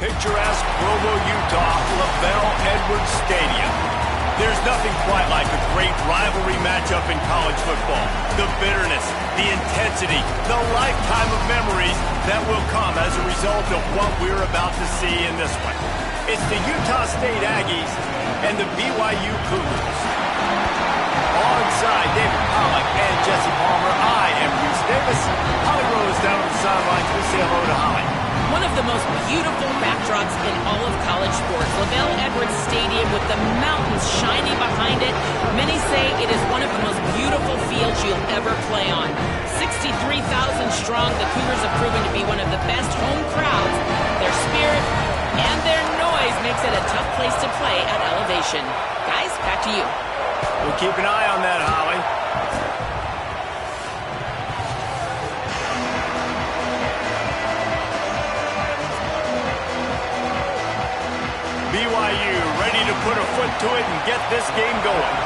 picturesque Provo, Utah, LaBelle Edwards Stadium. There's nothing quite like a great rivalry matchup in college football. The bitterness, the intensity, the lifetime of memories that will come as a result of what we're about to see in this one. It's the Utah State Aggies and the BYU Cougars. Alongside David Pollack and Jesse Palmer, I am Hughes Davis. Holly Rose down on the sidelines. We say hello to Holly. One of the most beautiful backdrops in all of college sports. LaBelle Edwards Stadium with the mountains shining behind it. Many say it is one of the most beautiful fields you'll ever play on. 63,000 strong, the Cougars have proven to be one of the best home crowds. Their spirit and their noise makes it a tough place to play at elevation. Guys, back to you. We'll keep an eye on that, Holly. BYU ready to put a foot to it and get this game going.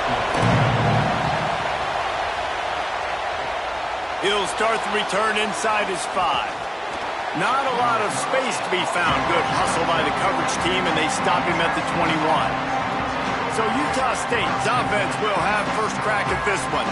He'll start the return inside his 5. Not a lot of space to be found. Good hustle by the coverage team, and they stop him at the 21. So Utah State's offense will have first crack at this one.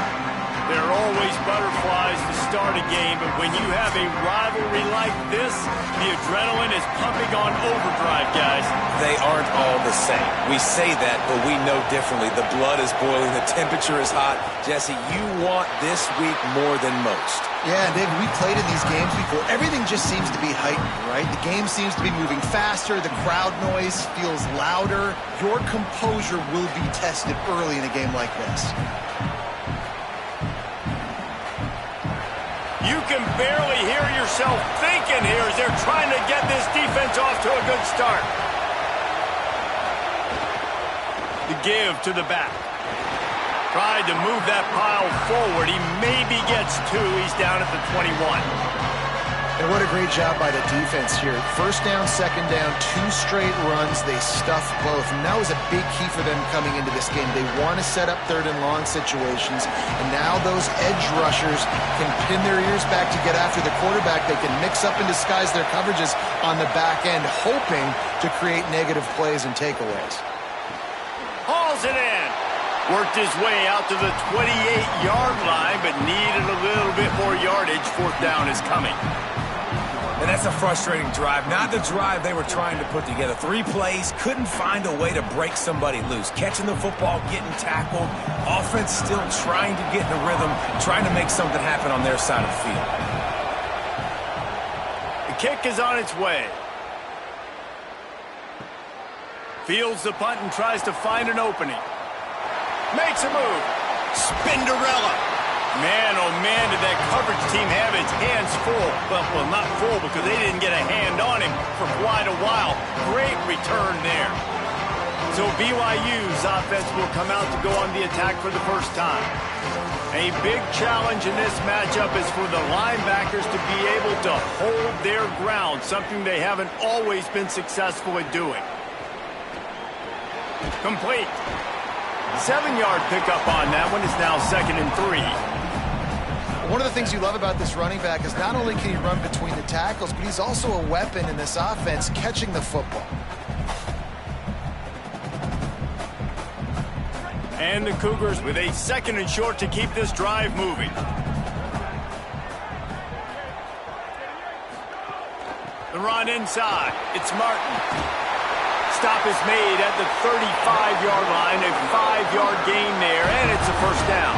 There are always butterflies to start a game, but when you have a rivalry like this, the adrenaline is pumping on overdrive, guys. They aren't all the same. We say that, but we know differently. The blood is boiling. The temperature is hot. Jesse, you want this week more than most. Yeah, and David, we played in these games before. Everything just seems to be heightened, right? The game seems to be moving faster. The crowd noise feels louder. Your composure will be tested early in a game like this. You can barely hear yourself thinking here as they're trying to get this defense off to a good start. The give to the back. Tried to move that pile forward. He maybe gets 2. He's down at the 21. And what a great job by the defense here. First down, second down, 2 straight runs. They stuffed both. And that was a big key for them coming into this game. They want to set up third and long situations. And now those edge rushers can pin their ears back to get after the quarterback. They can mix up and disguise their coverages on the back end, hoping to create negative plays and takeaways. Hauls it in. Worked his way out to the 28-yard line, but needed a little bit more yardage. Fourth down is coming. And that's a frustrating drive. Not the drive they were trying to put together. 3 plays, couldn't find a way to break somebody loose. Catching the football, getting tackled. Offense still trying to get in a rhythm, trying to make something happen on their side of the field. The kick is on its way. Fields the punt and tries to find an opening. Makes a move. Spinderella. Man, oh man, did that coverage team have its hands full. Well, not full because they didn't get a hand on him for quite a while. Great return there. So BYU's offense will come out to go on the attack for the first time. A big challenge in this matchup is for the linebackers to be able to hold their ground, something they haven't always been successful at doing. Complete. 7-yard pickup on that one. Is now 2nd and 3. One of the things you love about this running back is not only can he run between the tackles, but he's also a weapon in this offense catching the football. And the Cougars with a 2nd and short to keep this drive moving. The run inside. It's Martin. Stop is made at the 35-yard line. A 5-yard gain there, and it's a first down.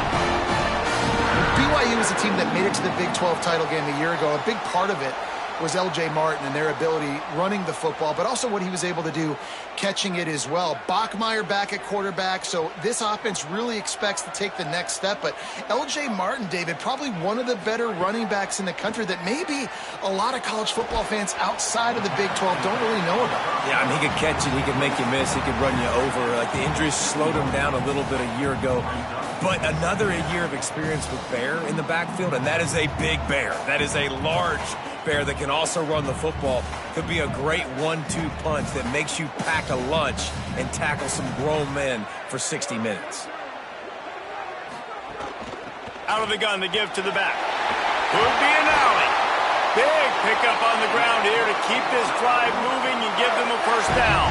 BYU is a team that made it to the Big 12 title game a year ago. A big part of it was L.J. Martin and their ability running the football, but also what he was able to do catching it as well. Bachmeier back at quarterback, so this offense really expects to take the next step. But L.J. Martin, David, probably one of the better running backs in the country that maybe a lot of college football fans outside of the Big 12 don't really know about. Yeah, I mean, he could catch it, he could make you miss, he could run you over. Like, the injuries slowed him down a little bit a year ago. But another year of experience with Bear in the backfield, and that is a big Bear. That is a large Bear that can also run the football. Could be a great 1-2 punch that makes you pack a lunch and tackle some grown men for 60 minutes. Out of the gun, the give to the back. Could be an alley. Big pickup on the ground here to keep this drive moving and give them a first down.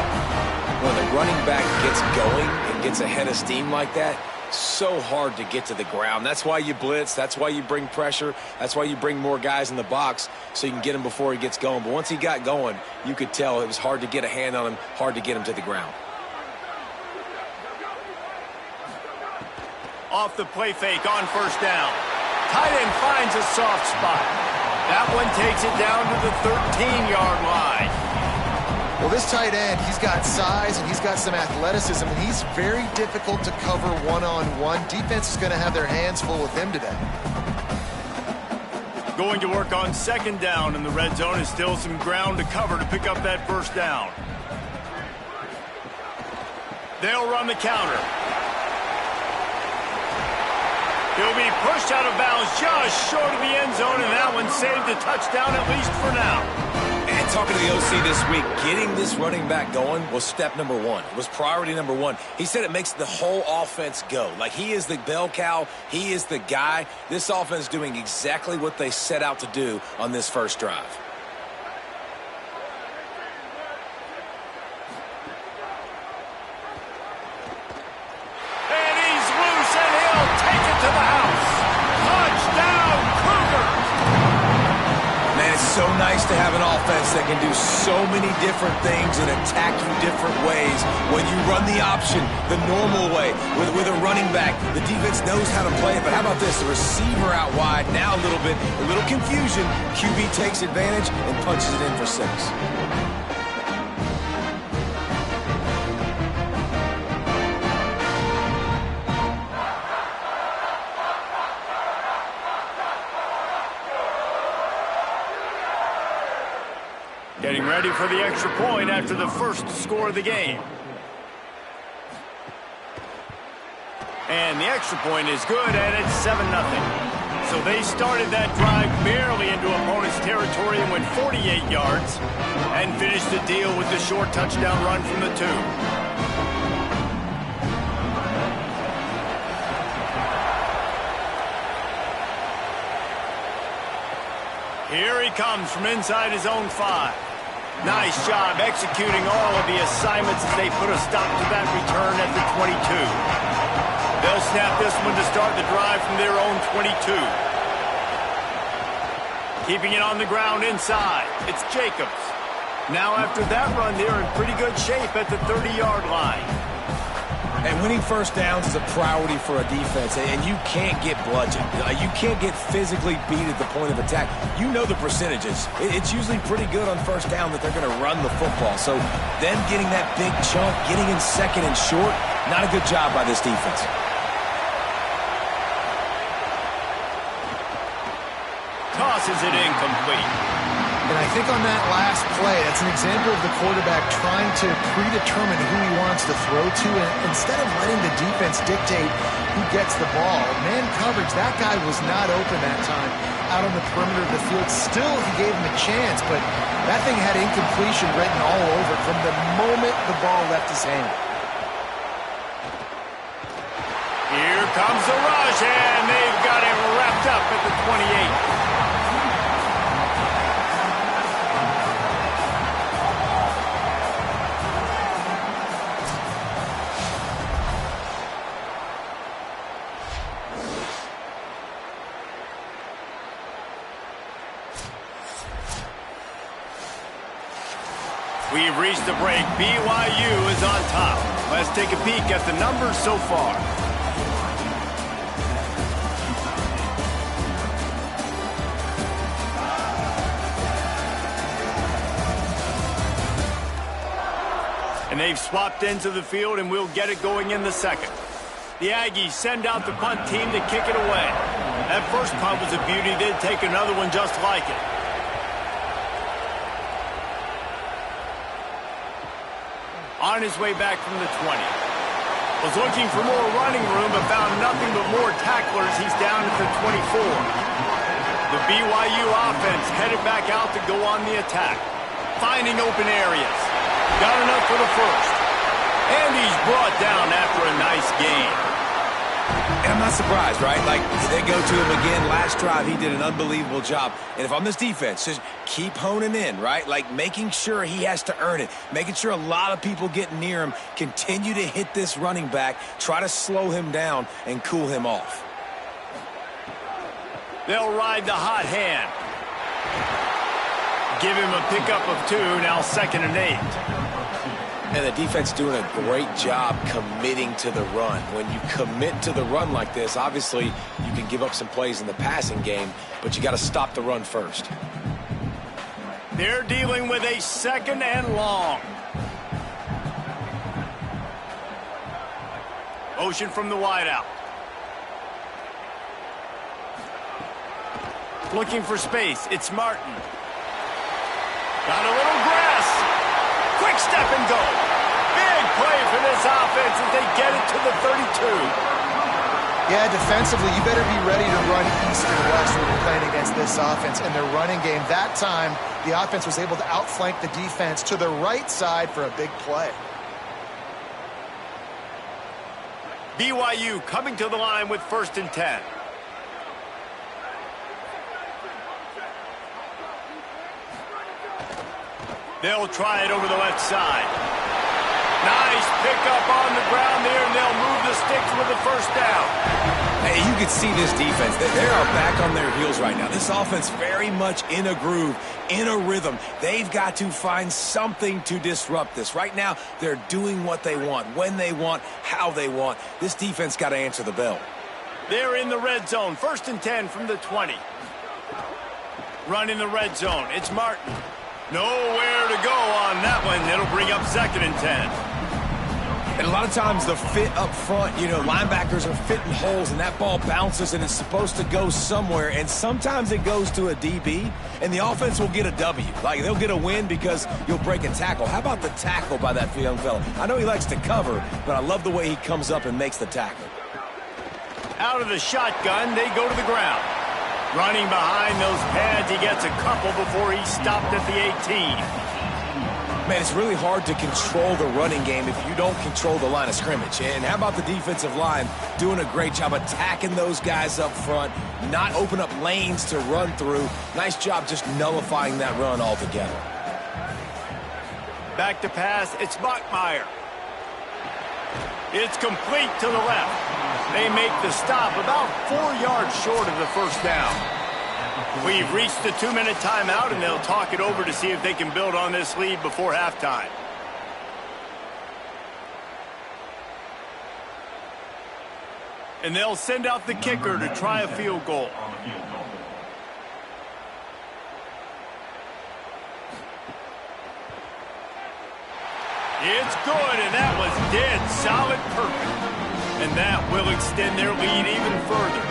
When the running back gets going and gets ahead of steam like that, so hard to get to the ground. That's why you blitz. That's why you bring pressure. That's why you bring more guys in the box so you can get him before he gets going. But once he got going, you could tell it was hard to get a hand on him, hard to get him to the ground. Off the play fake on first down. Tight end finds a soft spot. That one takes it down to the 13-yard line. Well, this tight end, he's got size and he's got some athleticism, and he's very difficult to cover one-on-one. Defense is going to have their hands full with him today. Going to work on second down, and the red zone is still some ground to cover to pick up that first down. They'll run the counter. He'll be pushed out of bounds just short of the end zone, and that one saved a touchdown at least for now. And talking to the OC this week, getting this running back going was step number one. It was priority number one. He said it makes the whole offense go. Like, he is the bell cow. He is the guy. This offense is doing exactly what they set out to do on this first drive. And he's loose, and he'll take it to the house. Touchdown, Cougars! Man, it's so nice to have an offense that can do so many different things and attack you different ways. When you run the option the normal way with a running back, the defense knows how to play it. But how about this? The receiver out wide, now a little confusion. QB takes advantage and punches it in for 6. Getting ready for the extra point after the first score of the game. And the extra point is good, and it's 7-0. So they started that drive barely into opponent's territory and went 48 yards and finished the deal with the short touchdown run from the 2. Here he comes from inside his own 5. Nice job executing all of the assignments as they put a stop to that return at the 22. They'll snap this one to start the drive from their own 22. Keeping it on the ground inside. It's Jacobs. Now after that run, they're in pretty good shape at the 30-yard line. And winning first downs is a priority for a defense, and you can't get bludgeoned. You can't get physically beat at the point of attack. You know the percentages. It's usually pretty good on first down that they're going to run the football. So them getting that big chunk, getting in second and short, not a good job by this defense. Tosses it incomplete. And I think on that last play, that's an example of the quarterback trying to predetermine who he wants to throw to, and instead of letting the defense dictate who gets the ball. Man coverage, that guy was not open that time out on the perimeter of the field. Still, he gave him a chance, but that thing had incompletion written all over it from the moment the ball left his hand. Here comes the rush, and they've got him wrapped up at the 28. We've reached the break. BYU is on top. Let's take a peek at the numbers so far. And they've swapped into the field, and we'll get it going in the second. The Aggies send out the punt team to kick it away. That first punt was a beauty. They'd take another one just like it. On his way back from the 20. Was looking for more running room, but found nothing but more tacklers. He's down at the 24. The BYU offense headed back out to go on the attack. Finding open areas. Got enough for the first. And he's brought down after a nice gain. And I'm not surprised, right? Like, they go to him again. Last drive, he did an unbelievable job. And if I'm this defense, just keep honing in, right? Like, making sure he has to earn it. Making sure a lot of people get near him. Continue to hit this running back. Try to slow him down and cool him off. They'll ride the hot hand. Give him a pickup of 2, now 2nd and 8. And the defense doing a great job committing to the run. When you commit to the run like this, obviously you can give up some plays in the passing game, but you got to stop the run first. They're dealing with a 2nd and long. Motion from the wideout. Looking for space. It's Martin. Got a little grass. Quick step and go. Big play for this offense as they get it to the 32. Yeah, defensively, you better be ready to run east and west when you're playing against this offense. And their running game, that time, the offense was able to outflank the defense to the right side for a big play. BYU coming to the line with 1st and 10. They'll try it over the left side. Nice pickup on the ground there, and they'll move the sticks with the 1st down. Hey, you can see this defense. They are back on their heels right now. This offense very much in a groove, in a rhythm. They've got to find something to disrupt this. Right now, they're doing what they want, when they want, how they want. This defense got to answer the bell. They're in the red zone. 1st and 10 from the 20. Run in the red zone. It's Martin. Nowhere to go on that one. It'll bring up 2nd and 10. And a lot of times the fit up front, you know, linebackers are fitting holes and that ball bounces and it's supposed to go somewhere. And sometimes it goes to a DB and the offense will get a W. Like, they'll get a win because you'll break a tackle. How about the tackle by that young fella? I know he likes to cover, but I love the way he comes up and makes the tackle. Out of the shotgun, they go to the ground. Running behind those pads, he gets a couple before he stopped at the 18. Man, it's really hard to control the running game if you don't control the line of scrimmage. And how about the defensive line doing a great job attacking those guys up front, not open up lanes to run through. Nice job just nullifying that run altogether. Back to pass, it's Bachmeier. It's complete to the left. They make the stop about 4 yards short of the 1st down. We've reached the 2-minute timeout, and they'll talk it over to see if they can build on this lead before halftime. And they'll send out the kicker to try a field goal. It's good, and that was dead solid perfect. And that will extend their lead even further.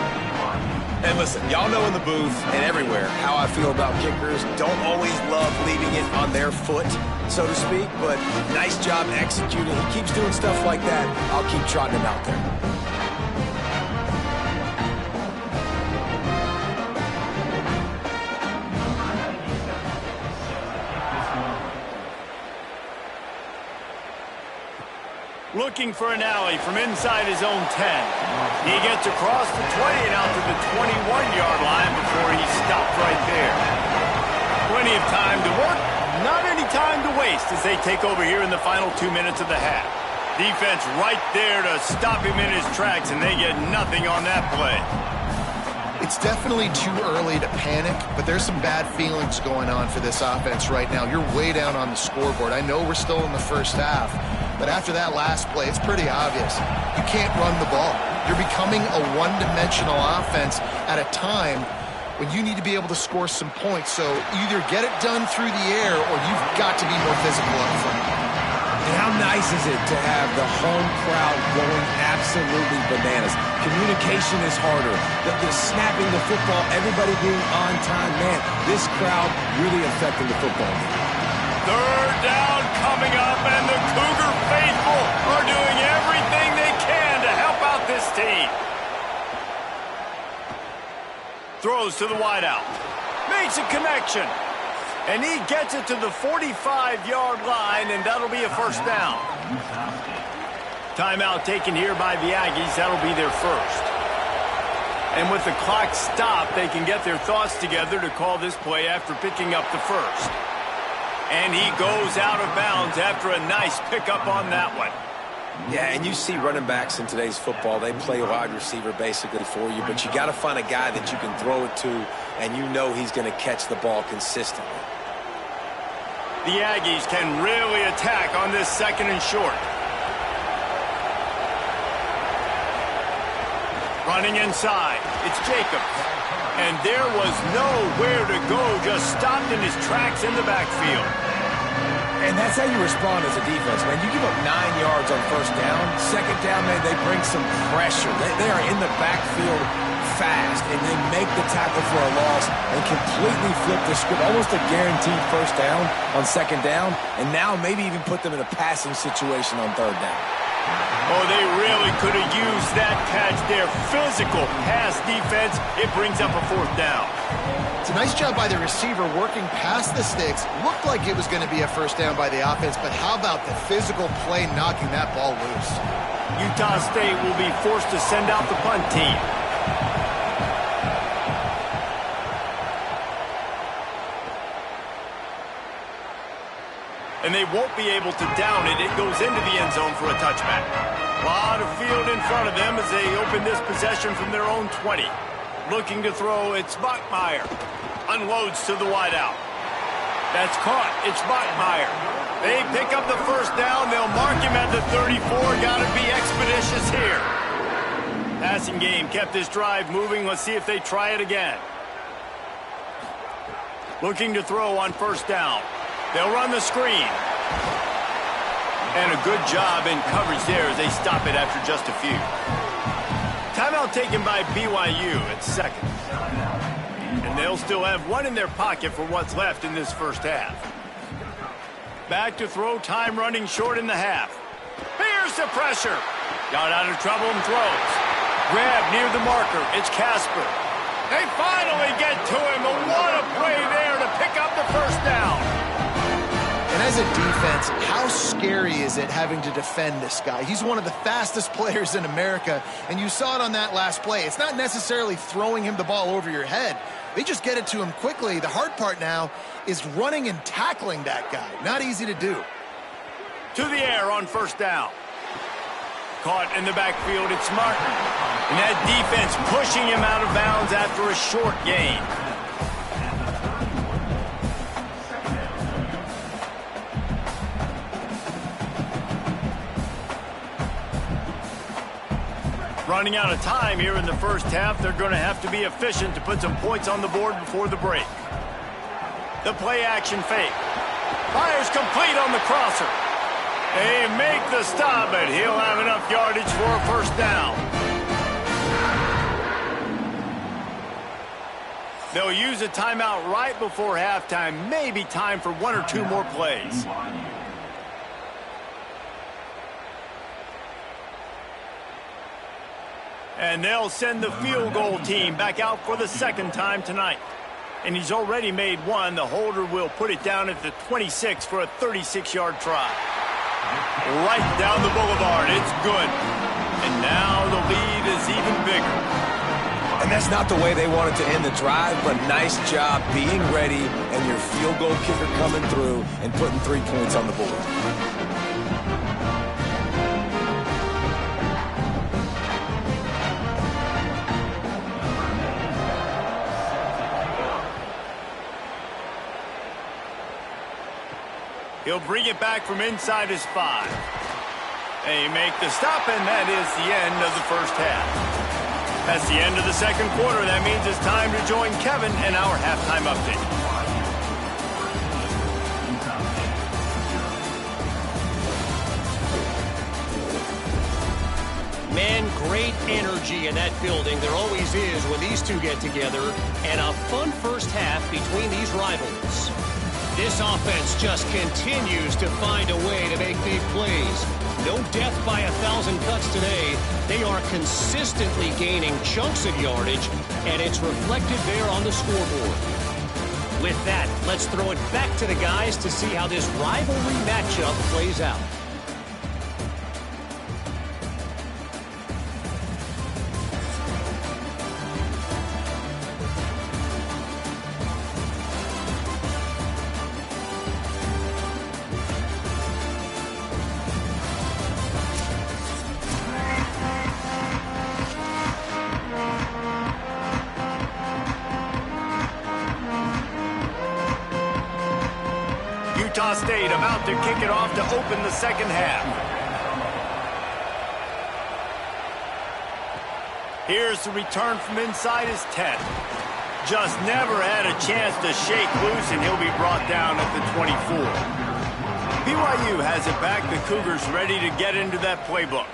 And listen, y'all know in the booth and everywhere how I feel about kickers. Don't always love leaving it on their foot, so to speak, but nice job executing. He keeps doing stuff like that. I'll keep trotting him out there. Looking for an alley from inside his own 10. He gets across the 20 and out to the 21-yard line before he stopped right there. Plenty of time to work, not any time to waste as they take over here in the final 2 minutes of the half. Defense right there to stop him in his tracks, and they get nothing on that play. It's definitely too early to panic, but there's some bad feelings going on for this offense right now. You're way down on the scoreboard. I know we're still in the 1st half, but after that last play, it's pretty obvious. You can't run the ball. You're becoming a one-dimensional offense at a time when you need to be able to score some points. So either get it done through the air or you've got to be more physical up front. And how nice is it to have the home crowd going absolutely bananas? Communication is harder. The snapping the football, everybody being on time. Man, this crowd really affecting the football game. 3rd down coming up, and the Cougar faithful are doing everything they can to help out this team. Throws to the wideout. Makes a connection. And he gets it to the 45-yard line, and that'll be a 1st down. Timeout taken here by the Aggies. That'll be their 1st. And with the clock stopped, they can get their thoughts together to call this play after picking up the first. And he goes out of bounds after a nice pickup on that one. Yeah, and you see running backs in today's football, they play wide receiver basically for you, but you got to find a guy that you can throw it to, and you know he's going to catch the ball consistently. The Aggies can really attack on this second and short. Running inside, it's Jacobs. And there was nowhere to go, just stopped in his tracks in the backfield. And that's how you respond as a defense, man. You give up 9 yards on first down. Second down, man, they bring some pressure. They are in the backfield fast, and they make the tackle for a loss and completely flip the script. Almost a guaranteed first down on second down, and now maybe even put them in a passing situation on third down. Oh, they really could have used that catch there. Physical pass defense. It brings up a fourth down. It's a nice job by the receiver working past the sticks. Looked like it was going to be a first down by the offense, but how about the physical play knocking that ball loose? Utah State will be forced to send out the punt team. And they won't be able to down it. It goes into the end zone for a touchback. A lot of field in front of them as they open this possession from their own 20. Looking to throw, it's Bachmeier. Unloads to the wideout. That's caught. It's Bachmeier. They pick up the first down. They'll mark him at the 34. Got to be expeditious here. Passing game kept this drive moving. Let's see if they try it again. Looking to throw on first down. They'll run the screen. And a good job in coverage there as they stop it after just a few. Timeout taken by BYU at second. And they'll still have one in their pocket for what's left in this first half. Back to throw, time running short in the half. Here's the pressure. Got out of trouble and throws. Grab near the marker. It's Casper. They finally get to him. But what a play there to pick up the first down. And as a defense, how scary is it having to defend this guy? He's one of the fastest players in America, and you saw it on that last play. It's not necessarily throwing him the ball over your head. They just get it to him quickly. The hard part now is running and tackling that guy. Not easy to do. To the air on first down. Caught in the backfield, it's Martin. And that defense pushing him out of bounds after a short gain. Running out of time here in the first half. They're going to have to be efficient to put some points on the board before the break. The play action fake. Fires complete on the crosser. They make the stop, but he'll have enough yardage for a first down. They'll use a timeout right before halftime. Maybe time for one or two more plays. And they'll send the field goal team back out for the second time tonight. And he's already made one. The holder will put it down at the 26 for a 36-yard try. Right down the boulevard. It's good. And now the lead is even bigger. And that's not the way they wanted to end the drive, but nice job being ready and your field goal kicker coming through and putting 3 points on the board. He'll bring it back from inside his 5. They make the stop, and that is the end of the first half. That's the end of the second quarter. That means it's time to join Kevin and our halftime update. Man, great energy in that building. There always is when these two get together. And a fun first half between these rivals. This offense just continues to find a way to make big plays. No death by 1,000 cuts today. They are consistently gaining chunks of yardage, and it's reflected there on the scoreboard. With that, let's throw it back to the guys to see how this rivalry matchup plays out. Utah State about to kick it off to open the second half. Here's the return from inside his 10. Just never had a chance to shake loose, and he'll be brought down at the 24. BYU has it back. The Cougars ready to get into that playbook.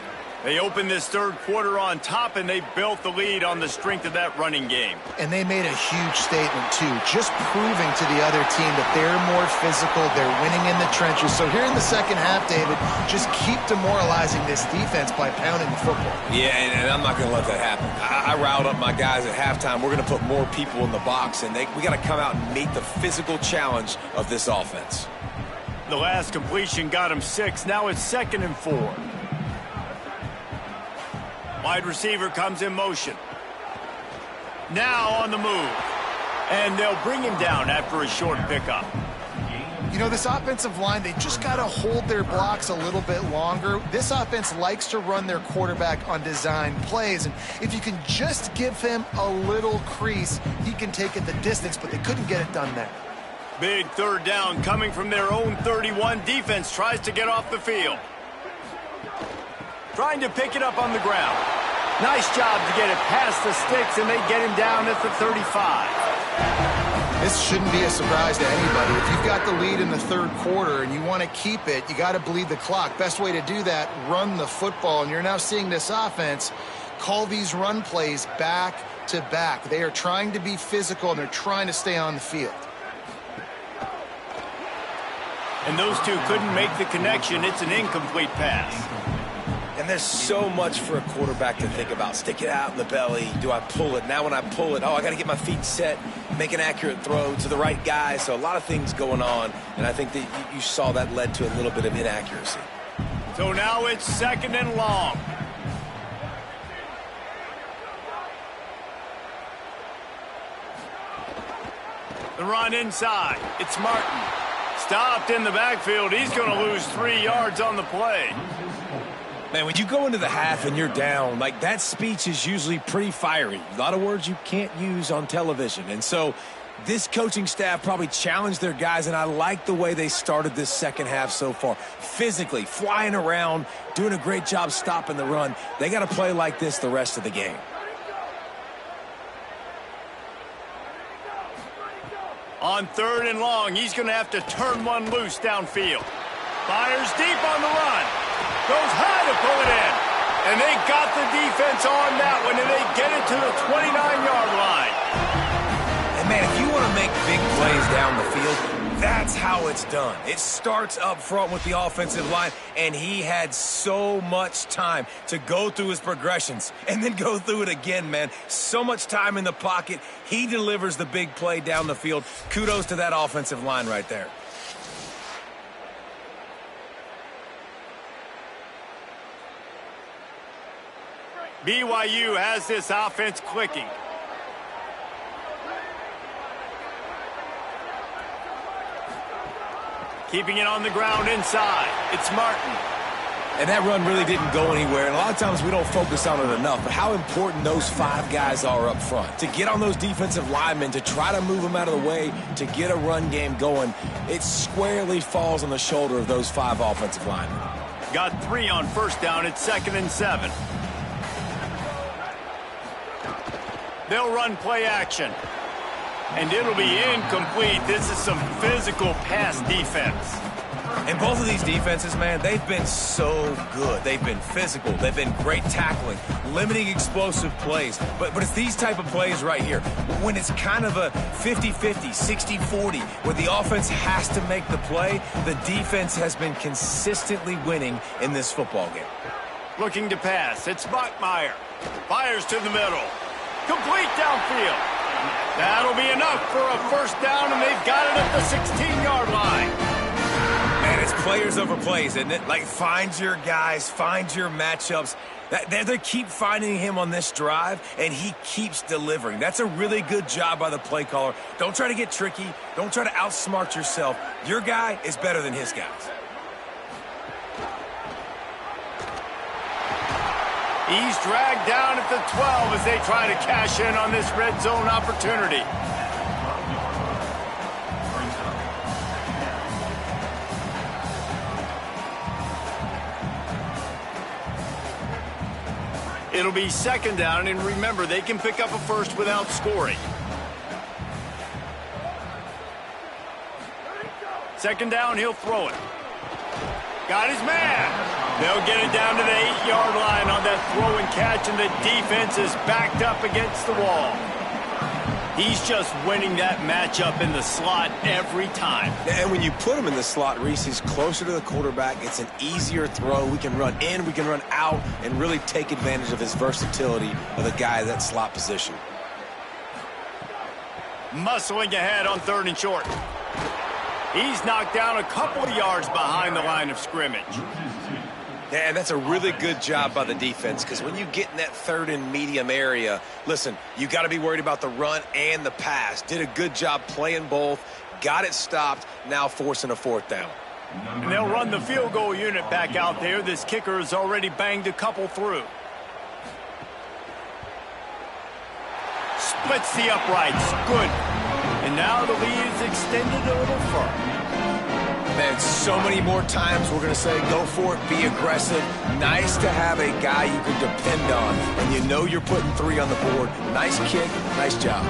They opened this third quarter on top, and they built the lead on the strength of that running game. And they made a huge statement, too, just proving to the other team that they're more physical, they're winning in the trenches. So here in the second half, David, just keep demoralizing this defense by pounding the football. Yeah, and I'm not going to let that happen. I riled up my guys at halftime. We're going to put more people in the box, and we got to come out and meet the physical challenge of this offense. The last completion got him 6. Now it's 2nd and 4. Wide receiver comes in motion. Now on the move. And they'll bring him down after a short pickup. You know, this offensive line, they just got to hold their blocks a little bit longer. This offense likes to run their quarterback on design plays. And if you can just give him a little crease, he can take it the distance, but they couldn't get it done there. Big third down coming from their own 31. Defense tries to get off the field. Trying to pick it up on the ground. Nice job to get it past the sticks, and they get him down at the 35. This shouldn't be a surprise to anybody. If you've got the lead in the third quarter and you want to keep it, you got to bleed the clock. Best way to do that, run the football. And you're now seeing this offense call these run plays back to back. They are trying to be physical, and they're trying to stay on the field. And those two couldn't make the connection. It's an incomplete pass. And there's so much for a quarterback to think about. Stick it out in the belly. Do I pull it? Now when I pull it, I got to get my feet set, make an accurate throw to the right guy. So a lot of things going on, and I think that you saw that led to a little bit of inaccuracy. So now it's 2nd and long. The run inside. It's Martin. Stopped in the backfield. He's going to lose 3 yards on the play. Man, when you go into the half and you're down, like that speech is usually pretty fiery. A lot of words you can't use on television. And so this coaching staff probably challenged their guys, and I like the way they started this second half so far. Physically, flying around, doing a great job stopping the run. They got to play like this the rest of the game. On 3rd and long, he's going to have to turn one loose downfield. Fires deep on the run. Goes high to pull it in. And they got the defense on that one, and they get it to the 29-yard line. And, man, if you want to make big plays down the field, that's how it's done. It starts up front with the offensive line, and he had so much time to go through his progressions and then go through it again, man. So much time in the pocket. He delivers the big play down the field. Kudos to that offensive line right there. BYU has this offense clicking. Keeping it on the ground inside. It's Martin. And that run really didn't go anywhere. And a lot of times we don't focus on it enough. But how important those 5 guys are up front. To get on those defensive linemen, to try to move them out of the way, to get a run game going, it squarely falls on the shoulder of those 5 offensive linemen. Got 3 on first down. It's 2nd and 7. They'll run play action. And it'll be incomplete. This is some physical pass defense. And both of these defenses, man, they've been so good. They've been physical. They've been great tackling, limiting explosive plays. But it's these type of plays right here. When it's kind of a 50-50, 60-40, where the offense has to make the play, the defense has been consistently winning in this football game. Looking to pass. It's Bachmeier. Fires to the middle. Complete downfield. That'll be enough for a first down, and they've got it at the 16-yard line. Man, it's players over plays, isn't it? Like, find your guys, find your matchups. They keep finding him on this drive, and he keeps delivering. That's a really good job by the play caller. Don't try to get tricky. Don't try to outsmart yourself. Your guy is better than his guys. He's dragged down at the 12 as they try to cash in on this red zone opportunity. It'll be second down, and remember, they can pick up a first without scoring. Second down, he'll throw it. Got his man. They'll get it down to the 8-yard line on that throw and catch, and the defense is backed up against the wall. He's just winning that matchup in the slot every time. And when you put him in the slot, Reese, he's closer to the quarterback. It's an easier throw. We can run in, we can run out, and really take advantage of his versatility of the guy in that slot position. Muscling ahead on 3rd and short. He's knocked down a couple of yards behind the line of scrimmage. Yeah, and that's a really good job by the defense, because when you get in that 3rd and medium area, listen, you got to be worried about the run and the pass. Did a good job playing both, got it stopped, now forcing a 4th down. And they'll run the field goal unit back out there. This kicker has already banged a couple through. Splits the uprights. Good. And now the lead is extended a little further. Man, so many more times we're going to say go for it, be aggressive. Nice to have a guy you can depend on, and you know you're putting 3 on the board. Nice kick, nice job.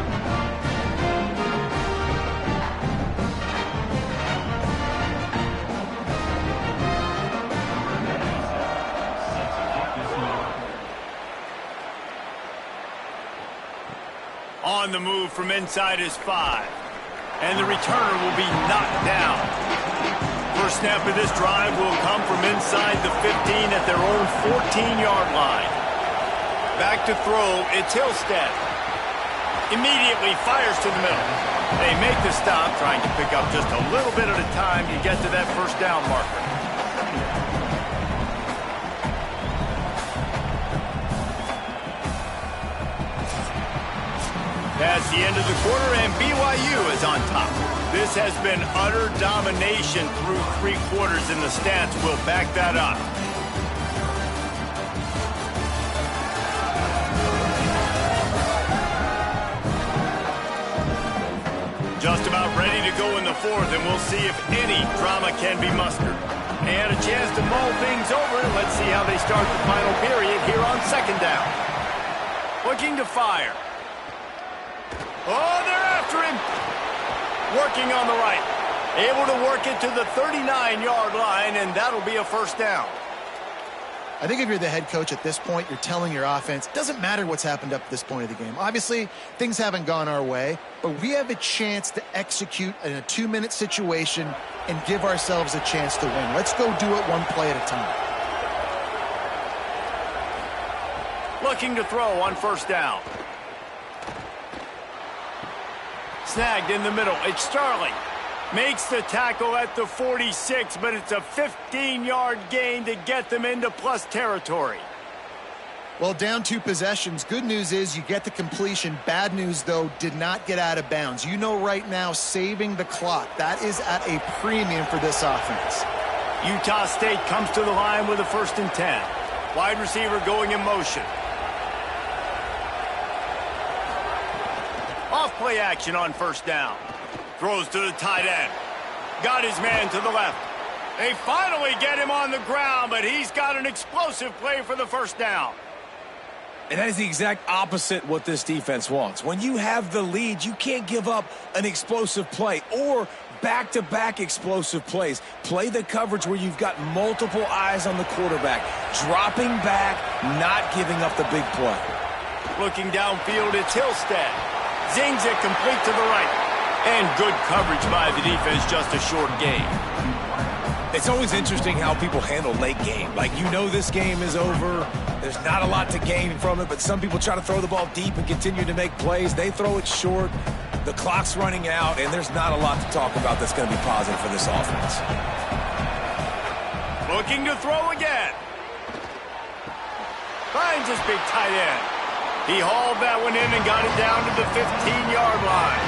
On the move from inside his 5. And the returner will be knocked down. First snap of this drive will come from inside the 15 at their own 14-yard line. Back to throw, it's Hillstead. Immediately fires to the middle. They make the stop, trying to pick up just a little bit at a time to get to that first down marker. That's the end of the quarter, and BYU is on top. This has been utter domination through 3 quarters, and the stats will back that up. Just about ready to go in the 4th, and we'll see if any drama can be mustered. They had a chance to mull things over. Let's see how they start the final period here on 2nd down. Looking to fire. Oh, they're after him. Working on the right. Able to work it to the 39-yard line, and that'll be a first down. I think if you're the head coach at this point, you're telling your offense, it doesn't matter what's happened up to this point of the game. Obviously, things haven't gone our way, but we have a chance to execute in a 2-minute situation and give ourselves a chance to win. Let's go do it one play at a time. Looking to throw on first down. Snagged in the middle. It's Starling. Makes the tackle at the 46, but it's a 15-yard gain to get them into plus territory. Well, down 2 possessions. Good news is you get the completion. Bad news, though, did not get out of bounds. You know right now, saving the clock. That is at a premium for this offense. Utah State comes to the line with a 1st and 10. Wide receiver going in motion. Off-play action on first down. Throws to the tight end. Got his man to the left. They finally get him on the ground, but he's got an explosive play for the first down. And that is the exact opposite what this defense wants. When you have the lead, you can't give up an explosive play or back-to-back explosive plays. Play the coverage where you've got multiple eyes on the quarterback. Dropping back, not giving up the big play. Looking downfield, it's Hillstead. Zings it complete to the right. And good coverage by the defense, just a short gain. It's always interesting how people handle late game. Like, you know this game is over. There's not a lot to gain from it, but some people try to throw the ball deep and continue to make plays. They throw it short. The clock's running out, and there's not a lot to talk about that's going to be positive for this offense. Looking to throw again. Finds his big tight end. He hauled that one in and got it down to the 15-yard line.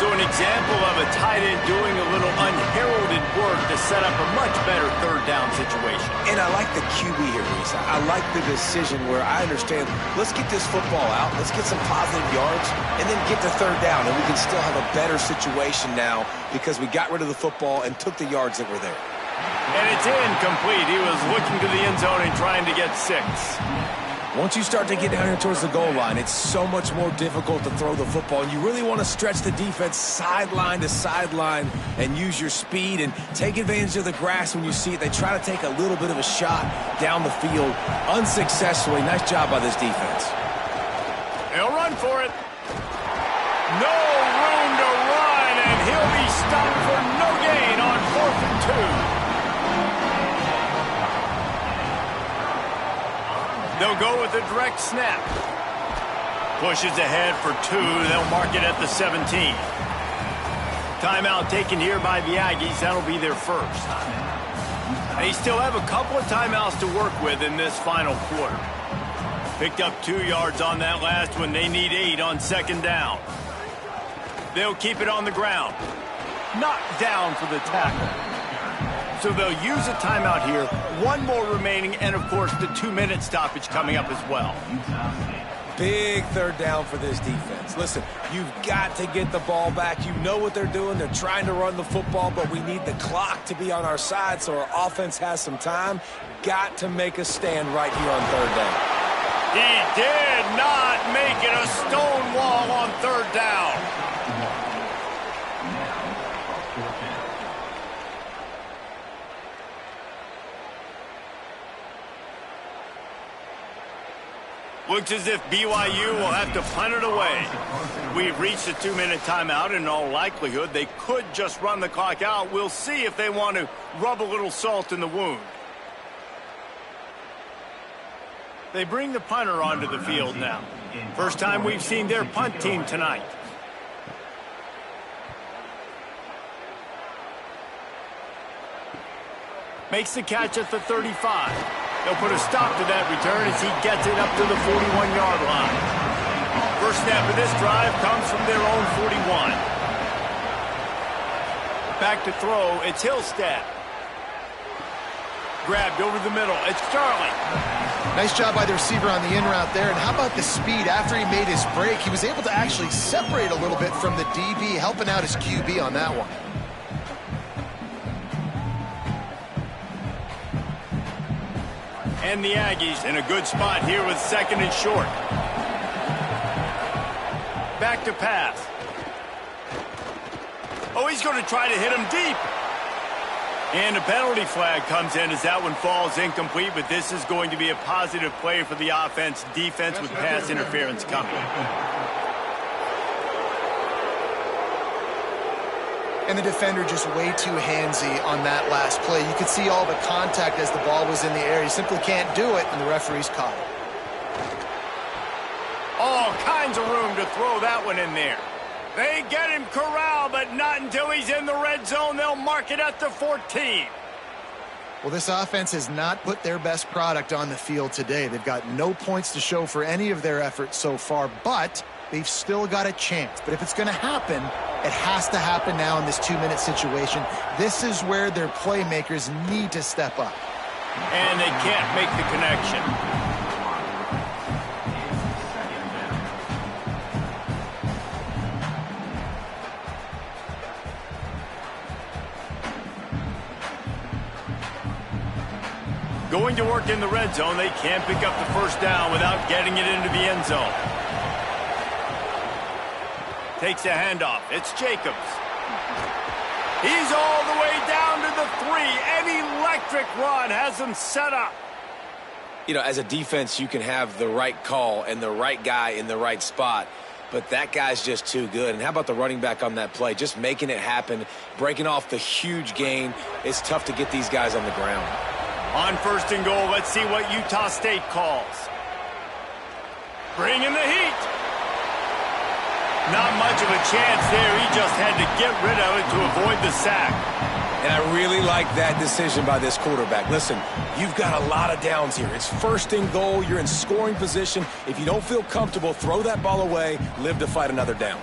So an example of a tight end doing a little unheralded work to set up a much better 3rd down situation. And I like the QB here, Reese. I like the decision where I understand, let's get this football out, let's get some positive yards, and then get to 3rd down, and we can still have a better situation now because we got rid of the football and took the yards that were there. And it's incomplete. He was looking to the end zone and trying to get 6. Once you start to get down here towards the goal line, it's so much more difficult to throw the football, and you really want to stretch the defense sideline to sideline and use your speed and take advantage of the grass when you see it. They try to take a little bit of a shot down the field unsuccessfully. Nice job by this defense. He'll run for it. No room to run, and he'll be stopped for no gain on 4th and 2. They'll go with a direct snap. Pushes ahead for 2. They'll mark it at the 17. Timeout taken here by the Aggies. That'll be their first. They still have a couple of timeouts to work with in this final quarter. Picked up 2 yards on that last one. They need 8 on 2nd down. They'll keep it on the ground. Knocked down for the tackle. So they'll use a timeout here. 1 more remaining, and of course the 2-minute stoppage coming up as well. Big 3rd down for this defense. Listen, you've got to get the ball back. You know what they're doing. They're trying to run the football, but we need the clock to be on our side so our offense has some time. Got to make a stand right here on 3rd down. He did not make it a stone wall on 3rd down. Looks as if BYU will have to punt it away. We've reached a 2-minute timeout. In all likelihood, they could just run the clock out. We'll see if they want to rub a little salt in the wound. They bring the punter onto the field now. First time we've seen their punt team tonight. Makes the catch at the 35. They'll put a stop to that return as he gets it up to the 41-yard line. First snap of this drive comes from their own 41. Back to throw, it's Hillstead. Grabbed over the middle, it's Charlie. Nice job by the receiver on the in route there. And how about the speed? After he made his break, he was able to actually separate a little bit from the DB, helping out his QB on that one. And the Aggies in a good spot here with 2nd and short. Back to pass. Oh, he's going to try to hit him deep. And a penalty flag comes in as that one falls incomplete, but this is going to be a positive play for the offense. Defense with pass interference coming. And the defender just way too handsy on that last play. You could see all the contact as the ball was in the air. He simply can't do it, and the referee's caught it. All kinds of room to throw that one in there. They get him corralled, but not until he's in the red zone. They'll mark it at the 14. Well, this offense has not put their best product on the field today. They've got no points to show for any of their efforts so far, but they've still got a chance. But if it's going to happen, it has to happen now in this 2-minute situation. This is where their playmakers need to step up. And they can't make the connection. Going to work in the red zone, they can't pick up the first down without getting it into the end zone. Takes a handoff. It's Jacobs. He's all the way down to the 3. An electric run has him set up. You know, as a defense, you can have the right call and the right guy in the right spot, but that guy's just too good. And how about the running back on that play? Just making it happen, breaking off the huge gain. It's tough to get these guys on the ground. On 1st and goal, let's see what Utah State calls. Bring in the heat. Not much of a chance there. He just had to get rid of it to avoid the sack. And I really like that decision by this quarterback. Listen, you've got a lot of downs here. It's 1st and goal. You're in scoring position. If you don't feel comfortable, throw that ball away. Live to fight another down.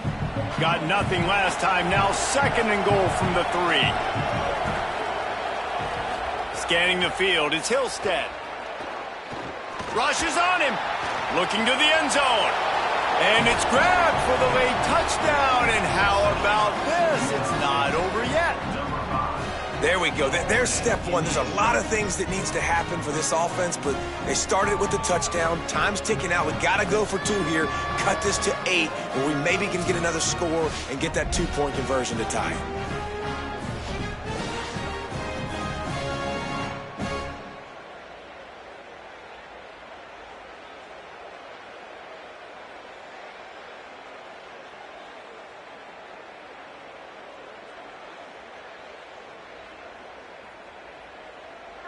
Got nothing last time. Now 2nd and goal from the 3. Scanning the field, it's Hillstead. Rushes on him. Looking to the end zone. And it's grabbed for the late touchdown. And how about this? It's not over yet. There we go. There's step one. There's a lot of things that needs to happen for this offense, but they started with the touchdown. Time's ticking out. We got to go for 2 here. Cut this to 8, where we maybe can get another score and get that 2-point conversion to tie it.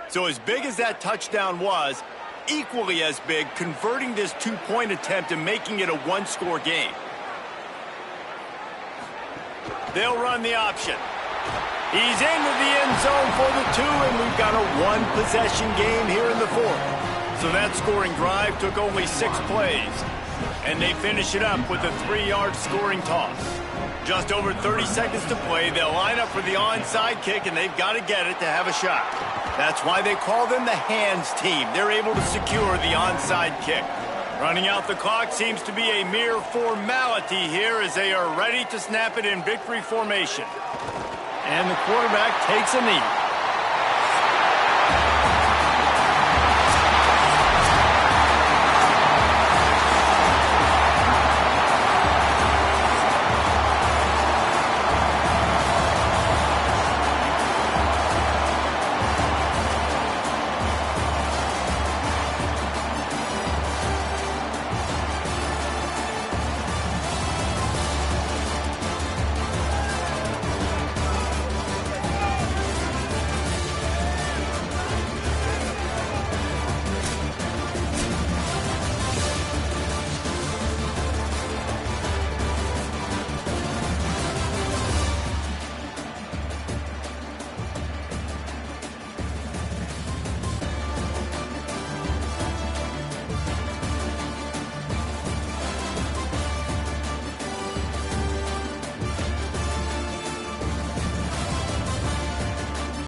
So as big as that touchdown was, equally as big, converting this 2-point attempt and making it a 1-score game. They'll run the option. He's into the end zone for the 2, and we've got a 1-possession game here in the 4th. So that scoring drive took only 6 plays, and they finish it up with a 3-yard scoring toss. Just over 30 seconds to play. They'll line up for the onside kick, and they've got to get it to have a shot. That's why they call them the hands team. They're able to secure the onside kick. Running out the clock seems to be a mere formality here as they are ready to snap it in victory formation. And the quarterback takes a knee.